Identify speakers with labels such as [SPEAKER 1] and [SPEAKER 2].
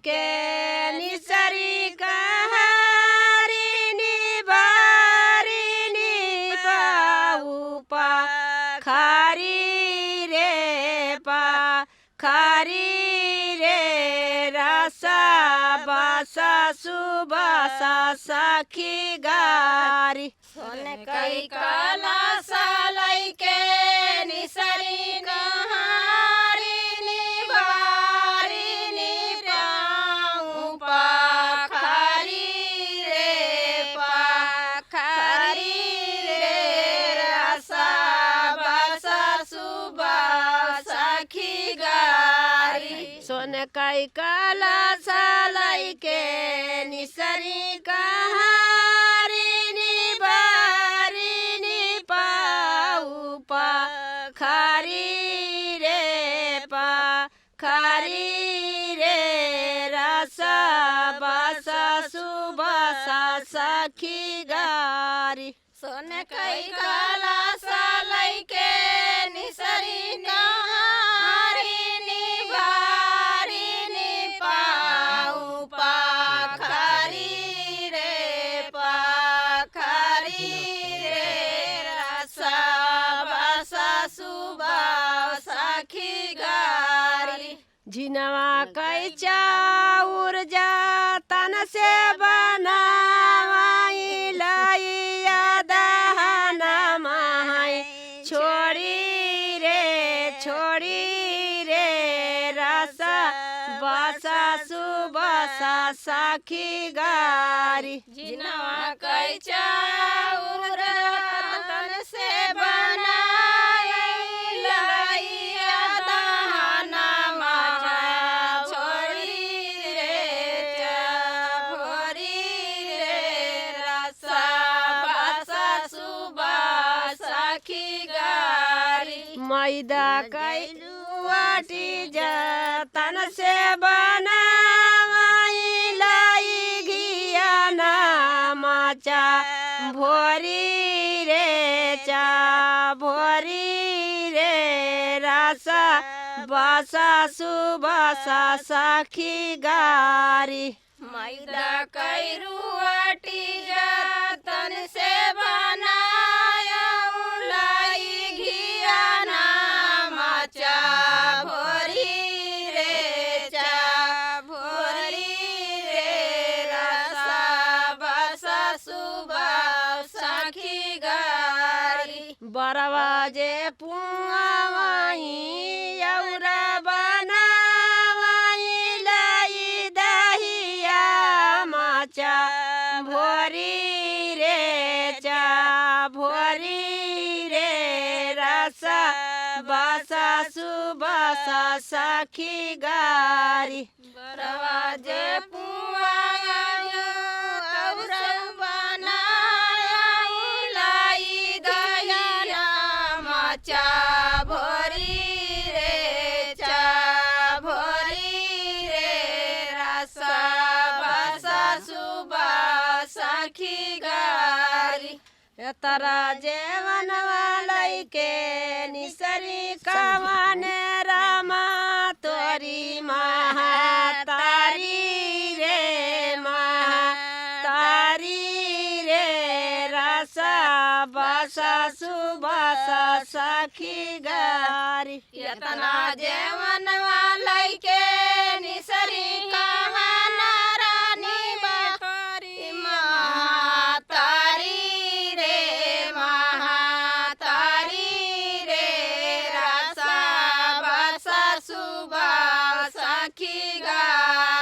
[SPEAKER 1] के निसरी कहारिनी बारिनी पाउपा खारी रे रसा बासा सुबासा सखी गारी
[SPEAKER 2] कई काला सालाई के निसरी कहारिनी बारिनी पाउपा खारी रे रसा बासा सुबा सखी गारी
[SPEAKER 1] सोन कई काला सालाई के निसरी कहारिनी बारिनी पाउपा खारी रे रसा बासा सुबासा सखी गारी
[SPEAKER 2] सोन कई काला सालाई के निसरी कहारिनी बारिनी पाउपा खारी रे रसा बासा सुबा सखी गारी
[SPEAKER 1] झिनवा कई चाउर जातन से बनावाई लइया दहना माई छोड़ी रे रसा बासा सुबासा सखी गारी
[SPEAKER 2] जिनवा कई चाउर तन से बनाई लइया दहना माई छोड़ी रे रसा बासा सुबा सखी गारी
[SPEAKER 1] मैदा कैलुआटी जतन से बनावाई लाई घिया माचा भोरी रे रसा बासा सुबासा सखी गारी
[SPEAKER 2] मैदा कैरुआटी जतन से बनाया लाई घिया माचा भोरी रे रसा बासा सुबा सखी गारी
[SPEAKER 1] बरवाजे पुआवाई औरा बनावाई लाई दहिया माचा भोरी रे रसा बासा सुबासा सखी गारी
[SPEAKER 2] बरवाजे पुआया औरा बनाया लाई दहिया माचा भोरी रे रसा बासा सुबा सखी गारी
[SPEAKER 1] तरा जेवन वालई के निसरी कवन रामा तोरी महातारी रे रसा बासा सुबासा सखी गारी
[SPEAKER 2] यतना जेवन वालई के निसरी कवन रानी बकरी महातारी रे रसा बासा सुबा सखी गारी